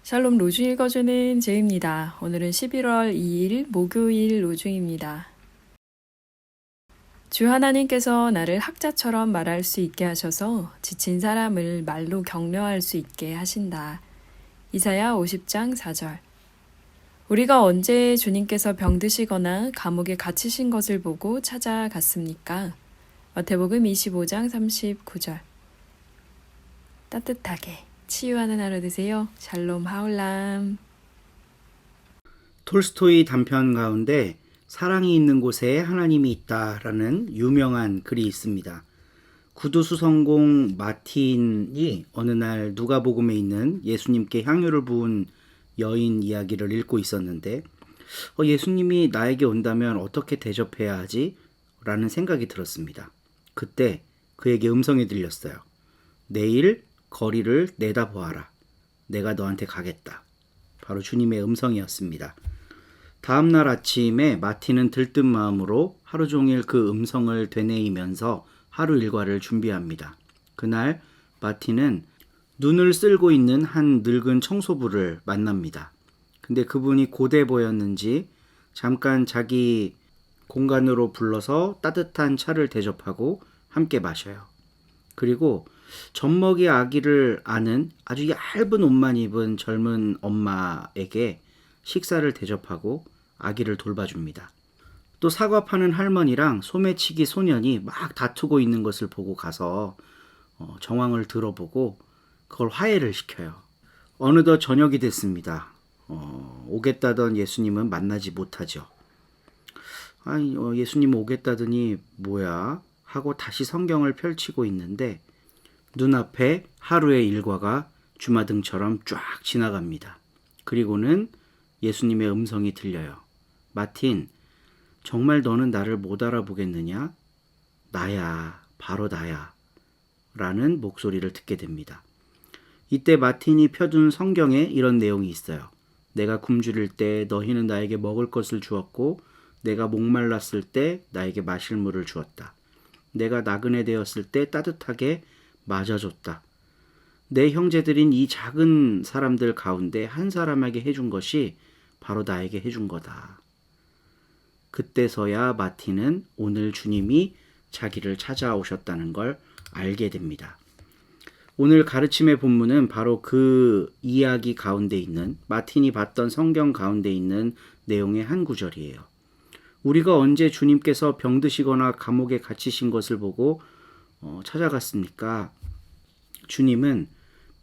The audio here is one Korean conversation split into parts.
샬롬 로중 읽어주는 제입니다. 오늘은 11월 2일 목요일 로중입니다. 주 하나님께서 나를 학자처럼 말할 수 있게 하셔서 지친 사람을 말로 격려할 수 있게 하신다. 이사야 50장 4절. 우리가 언제 주님께서 병드시거나 감옥에 갇히신 것을 보고 찾아갔습니까? 마태복음 25장 39절. 따뜻하게 치유하는 하루 되세요. 샬롬 하울람. 톨스토이 단편 가운데 사랑이 있는 곳에 하나님이 있다라는 유명한 글이 있습니다. 구두수성공 마틴이 어느 날 누가복음에 있는 예수님께 향유를 부은 여인 이야기를 읽고 있었는데 예수님이 나에게 온다면 어떻게 대접해야 하지? 라는 생각이 들었습니다. 그때 그에게 음성이 들렸어요. 내일 거리를 내다보아라. 내가 너한테 가겠다. 바로 주님의 음성이었습니다. 다음 날 아침에 마틴은 들뜬 마음으로 하루 종일 그 음성을 되뇌이면서 하루 일과를 준비합니다. 그날 마틴은 눈을 쓸고 있는 한 늙은 청소부를 만납니다. 근데 그분이 고대 보였는지 잠깐 자기 공간으로 불러서 따뜻한 차를 대접하고 함께 마셔요. 그리고 젖먹이 아기를 아는 아주 얇은 옷만 입은 젊은 엄마에게 식사를 대접하고 아기를 돌봐줍니다. 또 사과 파는 할머니랑 소매치기 소년이 막 다투고 있는 것을 보고 가서 정황을 들어보고 그걸 화해를 시켜요. 어느덧 저녁이 됐습니다. 오겠다던 예수님은 만나지 못하죠. 아니, 예수님 오겠다더니 뭐야? 하고 다시 성경을 펼치고 있는데 눈앞에 하루의 일과가 주마등처럼 쫙 지나갑니다. 그리고는 예수님의 음성이 들려요. 마틴, 정말 너는 나를 못 알아보겠느냐? 나야, 바로 나야. 라는 목소리를 듣게 됩니다. 이때 마틴이 펴둔 성경에 이런 내용이 있어요. 내가 굶주릴 때 너희는 나에게 먹을 것을 주었고 내가 목말랐을 때 나에게 마실 물을 주었다. 내가 나그네 되었을 때 따뜻하게 맞아줬다. 내 형제들인 이 작은 사람들 가운데 한 사람에게 해준 것이 바로 나에게 해준 거다. 그때서야 마틴은 오늘 주님이 자기를 찾아오셨다는 걸 알게 됩니다. 오늘 가르침의 본문은 바로 그 이야기 가운데 있는 마틴이 봤던 성경 가운데 있는 내용의 한 구절이에요. 우리가 언제 주님께서 병드시거나 감옥에 갇히신 것을 보고 찾아갔습니까? 주님은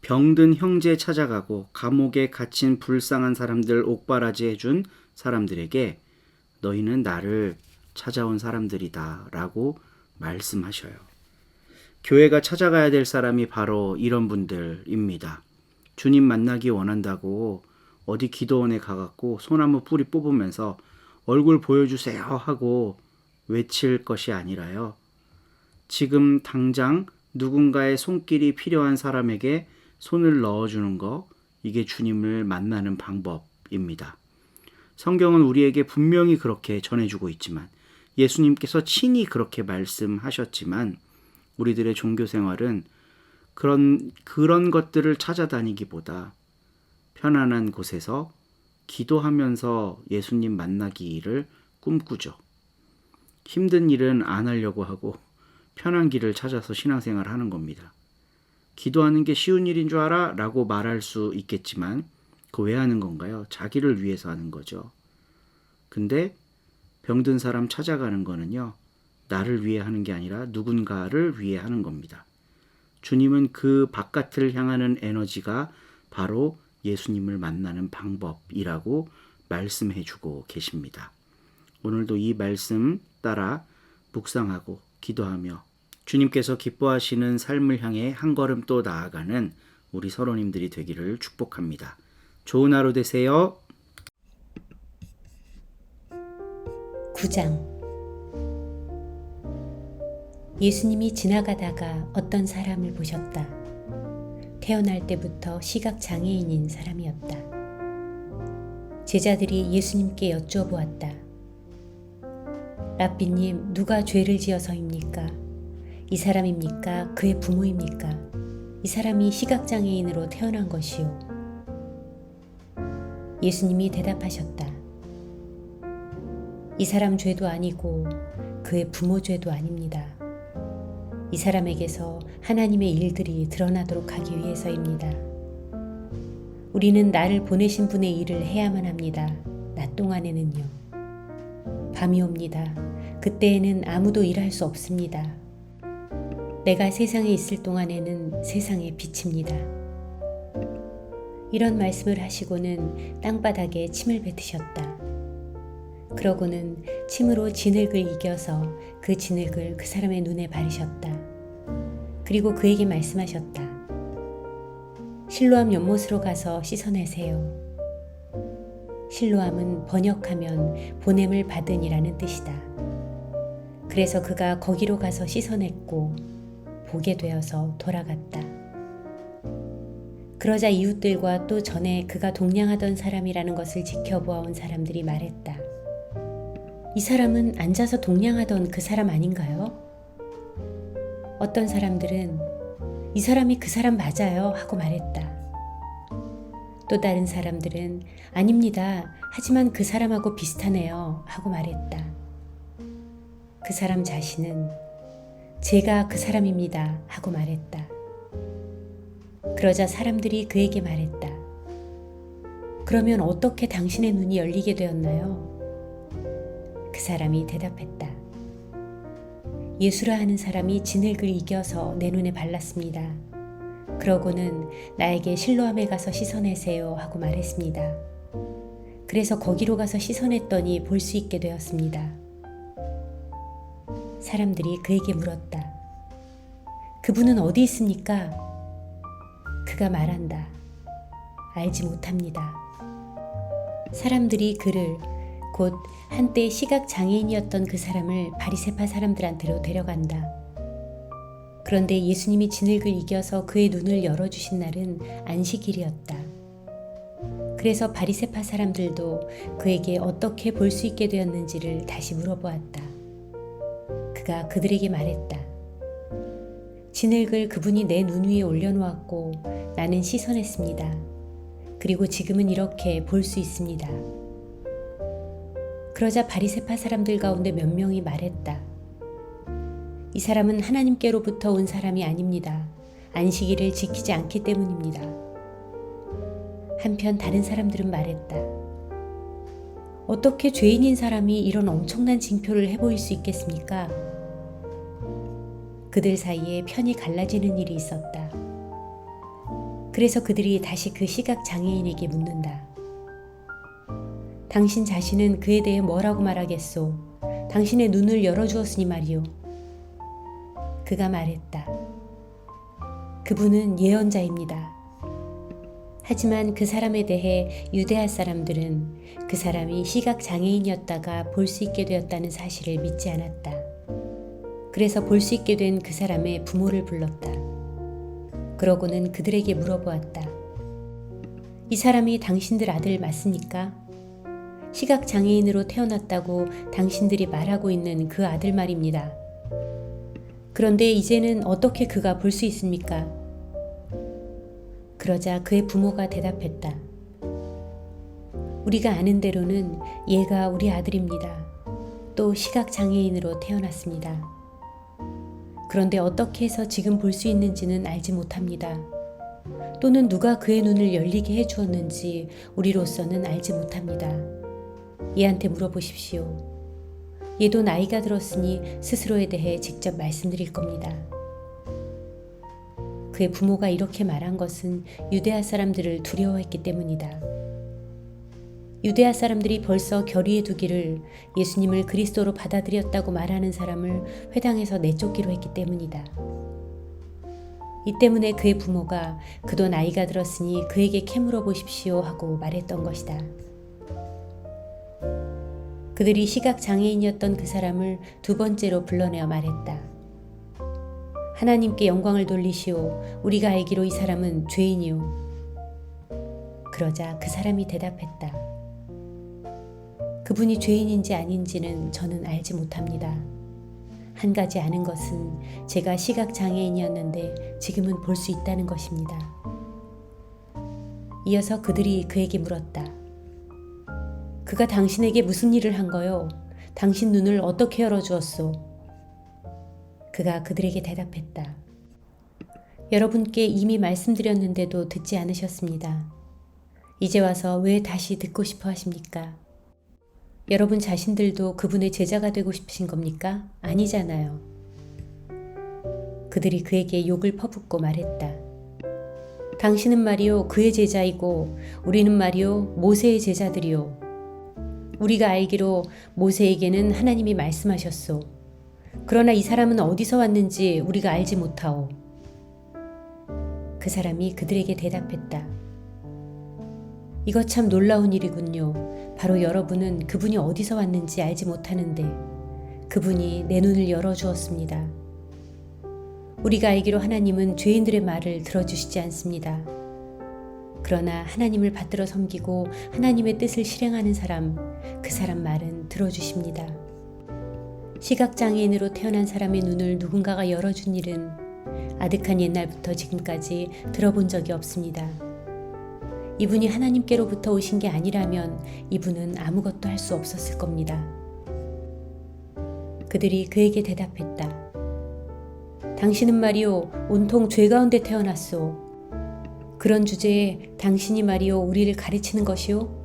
병든 형제 찾아가고 감옥에 갇힌 불쌍한 사람들 옥바라지 해준 사람들에게 너희는 나를 찾아온 사람들이다 라고 말씀하셔요. 교회가 찾아가야 될 사람이 바로 이런 분들입니다. 주님 만나기 원한다고 어디 기도원에 가갖고 소나무 뿌리 뽑으면서 얼굴 보여주세요 하고 외칠 것이 아니라요. 지금 당장 누군가의 손길이 필요한 사람에게 손을 넣어주는 거, 이게 주님을 만나는 방법입니다. 성경은 우리에게 분명히 그렇게 전해주고 있지만 예수님께서 친히 그렇게 말씀하셨지만 우리들의 종교 생활은 그런 것들을 찾아다니기보다 편안한 곳에서 기도하면서 예수님 만나기를 꿈꾸죠. 힘든 일은 안 하려고 하고 편한 길을 찾아서 신앙생활 하는 겁니다. 기도하는 게 쉬운 일인 줄 알아? 라고 말할 수 있겠지만 그거 왜 하는 건가요? 자기를 위해서 하는 거죠. 근데 병든 사람 찾아가는 거는요. 나를 위해 하는 게 아니라 누군가를 위해 하는 겁니다. 주님은 그 바깥을 향하는 에너지가 바로 예수님을 만나는 방법이라고 말씀해주고 계십니다. 오늘도 이 말씀 따라 묵상하고 기도하며 주님께서 기뻐하시는 삶을 향해 한 걸음 또 나아가는 우리 서로님들이 되기를 축복합니다. 좋은 하루 되세요. 9장. 예수님이 지나가다가 어떤 사람을 보셨다. 태어날 때부터 시각장애인인 사람이었다. 제자들이 예수님께 여쭈어보았다. 랍비님, 누가 죄를 지어서입니까? 이 사람입니까? 그의 부모입니까? 이 사람이 시각장애인으로 태어난 것이요. 예수님이 대답하셨다. 이 사람 죄도 아니고 그의 부모 죄도 아닙니다. 이 사람에게서 하나님의 일들이 드러나도록 하기 위해서입니다. 우리는 나를 보내신 분의 일을 해야만 합니다. 낮 동안에는요. 밤이 옵니다. 그때에는 아무도 일할 수 없습니다. 내가 세상에 있을 동안에는 세상의 빛입니다. 이런 말씀을 하시고는 땅바닥에 침을 뱉으셨다. 그러고는 침으로 진흙을 이겨서 그 진흙을 그 사람의 눈에 바르셨다. 그리고 그에게 말씀하셨다. 실로암 연못으로 가서 씻어내세요. 실로암은 번역하면 보냄을 받으니라는 뜻이다. 그래서 그가 거기로 가서 씻어냈고 보게 되어서 돌아갔다. 그러자 이웃들과 또 전에 그가 동냥하던 사람이라는 것을 지켜보아온 사람들이 말했다. 이 사람은 앉아서 동냥하던 그 사람 아닌가요? 어떤 사람들은 이 사람이 그 사람 맞아요 하고 말했다. 또 다른 사람들은 아닙니다. 하지만 그 사람하고 비슷하네요 하고 말했다. 그 사람 자신은 제가 그 사람입니다 하고 말했다. 그러자 사람들이 그에게 말했다. 그러면 어떻게 당신의 눈이 열리게 되었나요? 그 사람이 대답했다. 예수라 하는 사람이 진흙을 이겨서 내 눈에 발랐습니다. 그러고는 나에게 실로암에 가서 씻어내세요 하고 말했습니다. 그래서 거기로 가서 씻어냈더니 볼 수 있게 되었습니다. 사람들이 그에게 물었다. 그분은 어디 있습니까? 그가 말한다. 알지 못합니다. 사람들이 그를 곧 한때 시각장애인이었던 그 사람을 바리새파 사람들한테로 데려간다. 그런데 예수님이 진흙을 이겨서 그의 눈을 열어주신 날은 안식일이었다. 그래서 바리새파 사람들도 그에게 어떻게 볼 수 있게 되었는지를 다시 물어보았다. 그가 그들에게 말했다. 진흙을 그분이 내 눈 위에 올려놓았고 나는 씻어냈습니다. 그리고 지금은 이렇게 볼 수 있습니다. 그러자 바리새파 사람들 가운데 몇 명이 말했다. 이 사람은 하나님께로부터 온 사람이 아닙니다. 안식일을 지키지 않기 때문입니다. 한편 다른 사람들은 말했다. 어떻게 죄인인 사람이 이런 엄청난 징표를 해보일 수 있겠습니까? 그들 사이에 편이 갈라지는 일이 있었다. 그래서 그들이 다시 그 시각장애인에게 묻는다. 당신 자신은 그에 대해 뭐라고 말하겠소? 당신의 눈을 열어주었으니 말이오. 그가 말했다. 그분은 예언자입니다. 하지만 그 사람에 대해 유대아 사람들은 그 사람이 시각장애인이었다가 볼 수 있게 되었다는 사실을 믿지 않았다. 그래서 볼 수 있게 된 그 사람의 부모를 불렀다. 그러고는 그들에게 물어보았다. 이 사람이 당신들 아들 맞습니까? 시각장애인으로 태어났다고 당신들이 말하고 있는 그 아들 말입니다. 그런데 이제는 어떻게 그가 볼 수 있습니까? 그러자 그의 부모가 대답했다. 우리가 아는 대로는 얘가 우리 아들입니다. 또 시각장애인으로 태어났습니다. 그런데 어떻게 해서 지금 볼 수 있는지는 알지 못합니다. 또는 누가 그의 눈을 열리게 해주었는지 우리로서는 알지 못합니다. 얘한테 물어보십시오. 얘도 나이가 들었으니 스스로에 대해 직접 말씀드릴 겁니다. 그의 부모가 이렇게 말한 것은 유대아 사람들을 두려워했기 때문이다. 유대아 사람들이 벌써 결의에 두기를 예수님을 그리스도로 받아들였다고 말하는 사람을 회당에서 내쫓기로 했기 때문이다. 이 때문에 그의 부모가 그도 나이가 들었으니 그에게 캐물어 보십시오 하고 말했던 것이다. 그들이 시각장애인이었던 그 사람을 두 번째로 불러내어 말했다. 하나님께 영광을 돌리시오. 우리가 알기로 이 사람은 죄인이오. 그러자 그 사람이 대답했다. 그분이 죄인인지 아닌지는 저는 알지 못합니다. 한 가지 아는 것은 제가 시각장애인이었는데 지금은 볼 수 있다는 것입니다. 이어서 그들이 그에게 물었다. 그가 당신에게 무슨 일을 한 거요? 당신 눈을 어떻게 열어주었소? 그가 그들에게 대답했다. 여러분께 이미 말씀드렸는데도 듣지 않으셨습니다. 이제 와서 왜 다시 듣고 싶어 하십니까? 여러분 자신들도 그분의 제자가 되고 싶으신 겁니까? 아니잖아요. 그들이 그에게 욕을 퍼붓고 말했다. 당신은 말이요 그의 제자이고 우리는 말이요 모세의 제자들이요. 우리가 알기로 모세에게는 하나님이 말씀하셨소. 그러나 이 사람은 어디서 왔는지 우리가 알지 못하오. 그 사람이 그들에게 대답했다. 이거 참 놀라운 일이군요. 바로 여러분은 그분이 어디서 왔는지 알지 못하는데 그분이 내 눈을 열어주었습니다. 우리가 알기로 하나님은 죄인들의 말을 들어주시지 않습니다. 그러나 하나님을 받들어 섬기고 하나님의 뜻을 실행하는 사람, 그 사람 말은 들어주십니다. 시각장애인으로 태어난 사람의 눈을 누군가가 열어준 일은 아득한 옛날부터 지금까지 들어본 적이 없습니다. 이분이 하나님께로부터 오신 게 아니라면 이분은 아무것도 할 수 없었을 겁니다. 그들이 그에게 대답했다. 당신은 말이요 온통 죄 가운데 태어났소. 그런 주제에 당신이 말이요 우리를 가르치는 것이요?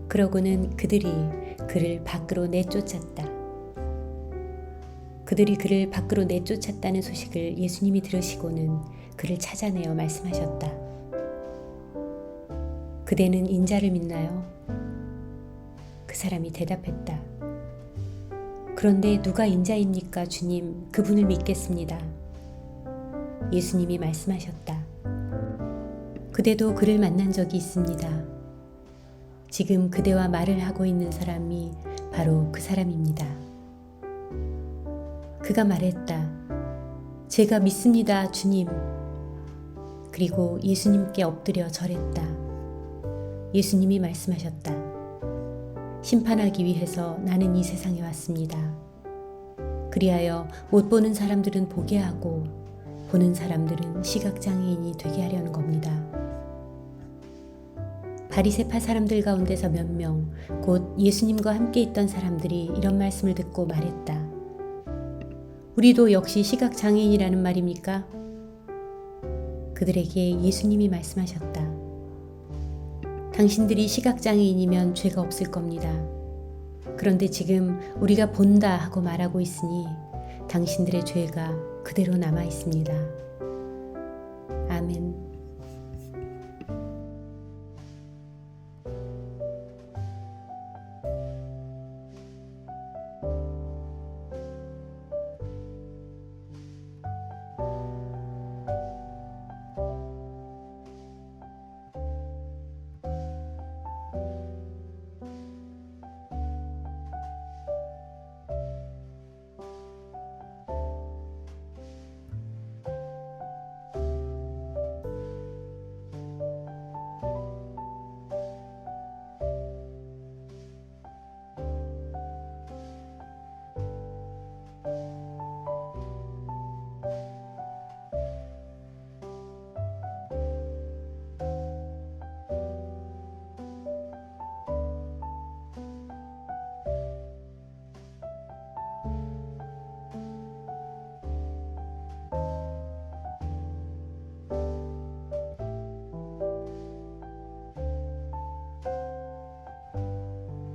그러고는 그들이 그를 밖으로 내쫓았다. 그들이 그를 밖으로 내쫓았다는 소식을 예수님이 들으시고는 그를 찾아내어 말씀하셨다. 그대는 인자를 믿나요? 그 사람이 대답했다. 그런데 누가 인자입니까, 주님? 그분을 믿겠습니다. 예수님이 말씀하셨다. 그대도 그를 만난 적이 있습니다. 지금 그대와 말을 하고 있는 사람이 바로 그 사람입니다. 그가 말했다. 제가 믿습니다, 주님. 그리고 예수님께 엎드려 절했다. 예수님이 말씀하셨다. 심판하기 위해서 나는 이 세상에 왔습니다. 그리하여 못 보는 사람들은 보게 하고 보는 사람들은 시각장애인이 되게 하려는 겁니다. 바리새파 사람들 가운데서 몇 명, 곧 예수님과 함께 있던 사람들이 이런 말씀을 듣고 말했다. 우리도 역시 시각장애인이라는 말입니까? 그들에게 예수님이 말씀하셨다. 당신들이 시각장애인이면 죄가 없을 겁니다. 그런데 지금 우리가 본다 하고 말하고 있으니 당신들의 죄가 그대로 남아 있습니다. 아멘.